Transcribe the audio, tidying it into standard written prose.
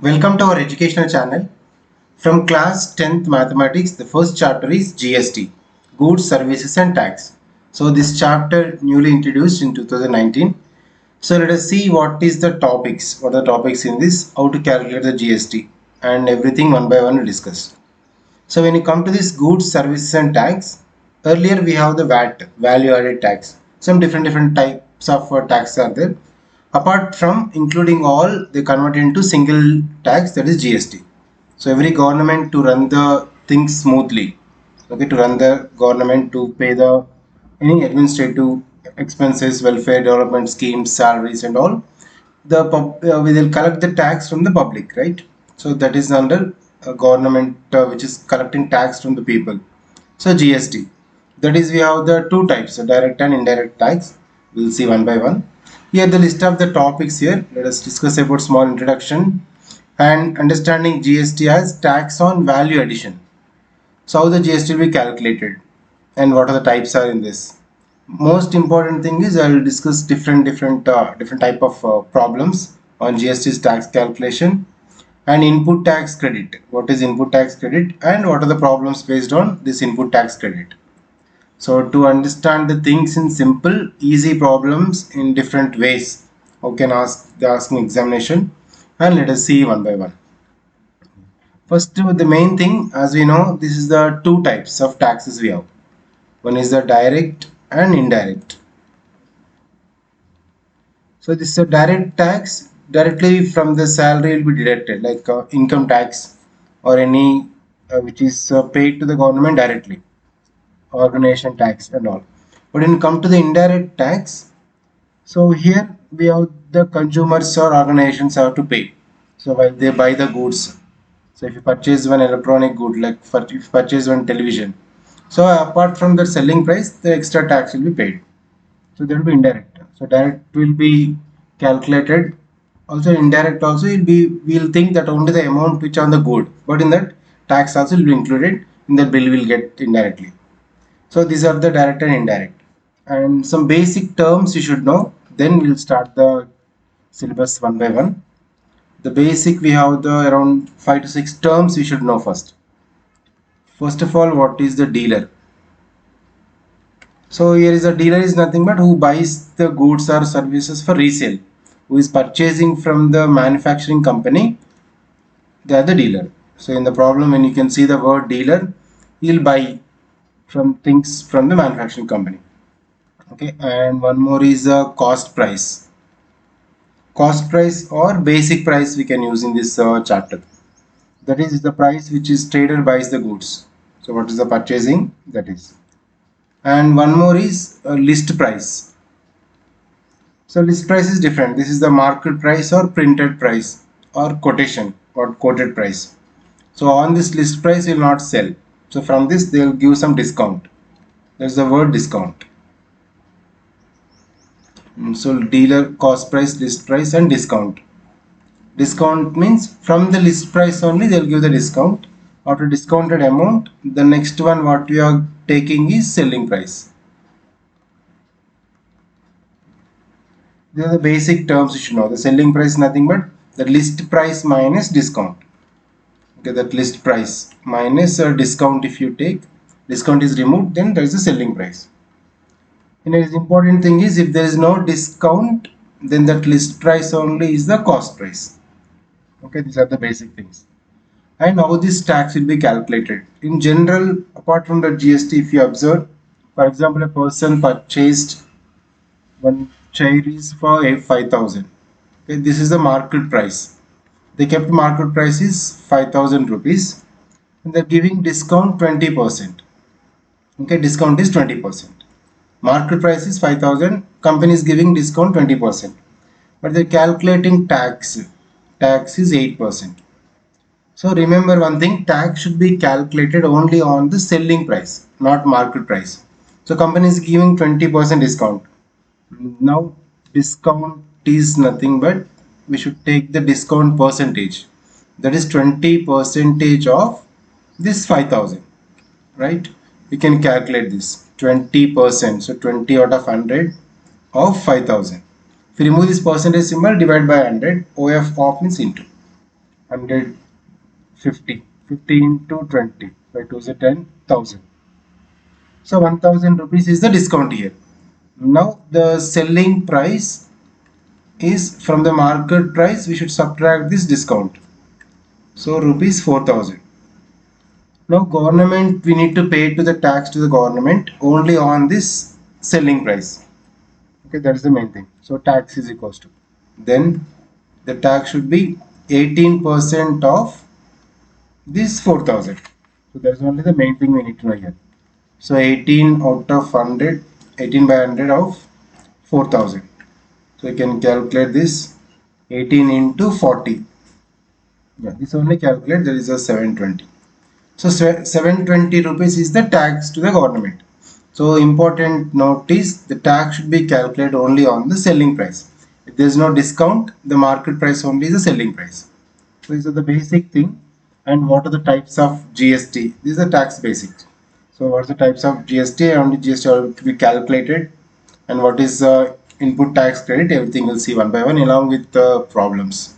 Welcome to our educational channel. From class 10th mathematics, the first chapter is GST, Goods, Services and Tax. So this chapter newly introduced in 2019. So let us see what is the topics, what are the topics in this, how to calculate the GST and everything one by one we discuss. So when you come to this goods, services and tax, earlier we have the VAT, value added tax. Some different types of tax are there. Apart from including all, they convert into single tax, that is GST. So every government to run the things smoothly, okay, to run the government to pay the any administrative expenses, welfare development schemes, salaries and all, we will collect the tax from the public, right? So that is under a government which is collecting tax from the people. So GST, that is we have the two types, so direct and indirect tax. We'll see one by one. Here the list of the topics here. Let us discuss about small introduction and understanding GST as tax on value addition. So how the GST will be calculated and what are the types are in this. Most important thing is I will discuss different type of problems on GST's tax calculation and input tax credit. What is input tax credit and what are the problems based on this input tax credit. So to understand the things in simple, easy problems in different ways, how can ask me examination, and let us see one by one. First, the main thing, as we know, this is the two types of taxes we have. One is the direct and indirect. So this is a direct tax, directly from the salary will be deducted, like income tax or any which is paid to the government directly, organization tax and all. But when you come to the indirect tax, so here we have the consumers or organizations have to pay. So while they buy the goods, so if you purchase one electronic good, like if you purchase one television, so apart from the selling price, the extra tax will be paid. So that will be indirect. So direct will be calculated. Also indirect also will be, we'll think that only the amount which on the good, but in that tax also will be included in the bill will get indirectly. So these are the direct and indirect. And some basic terms you should know. Then we'll start the syllabus one by one. The basic we have the around 5 to 6 terms we should know first. First of all, what is the dealer? So here is a dealer is nothing but who buys the goods or services for resale. Who is purchasing from the manufacturing company, they are the dealer. So in the problem when you can see the word dealer, he will buy from things from the manufacturing company. Okay, and one more is a cost price. Cost price or basic price we can use in this chapter. That is the price which is trader buys the goods. So what is the purchasing, that is. And one more is list price. So list price is different. This is the market price or printed price or quotation or quoted price. So on this list price will not sell. So from this they will give some discount. That's the word discount. So dealer, cost price, list price and discount. Discount means from the list price only they will give the discount. After discounted amount, the next one what we are taking is selling price. These are the basic terms you should know. The selling price is nothing but the list price minus discount. Okay, that list price minus a discount. If you take discount is removed, then there is the selling price. And the important thing is if there is no discount, then that list price only is the cost price. Okay, these are the basic things. And how this tax will be calculated. In general, apart from the GST, if you observe, for example, a person purchased one chair is for 5,000. Okay, this is the market price. They kept market price is 5,000 rupees and they're giving discount 20%. Okay, discount is 20%. Market price is 5,000, company is giving discount 20%. But they're calculating tax. Tax is 8%. So remember one thing, tax should be calculated only on the selling price, not market price. So company is giving 20% discount. Now discount is nothing but we should take the discount percentage. That is 20% of this 5,000, right? We can calculate this 20%. So 20 out of 100 of 5,000. If you remove this percentage symbol, divide by 100, OF means into. 150. 50 into 20. By 2 is 10,000. So 1000 rupees is the discount here. Now the selling price is from the market price. We should subtract this discount. So rupees 4000. Now government, we need to pay to the tax to the government only on this selling price. Okay, that is the main thing. So tax is equals to. Then the tax should be 18% of this 4000. So that's only the main thing we need to know here. So 18 out of 100, 18 by 100 of 4000. So you can calculate this 18 into 40. Yeah, this only calculate, there is a 720. So 720 rupees is the tax to the government. So important note is the tax should be calculated only on the selling price. If there is no discount, the market price only is the selling price. So these are the basic thing. And what are the types of GST? These are tax basics. So what are the types of GST? Only GST will be calculated, and what is input tax credit? Everything we'll see one by one along with the problems.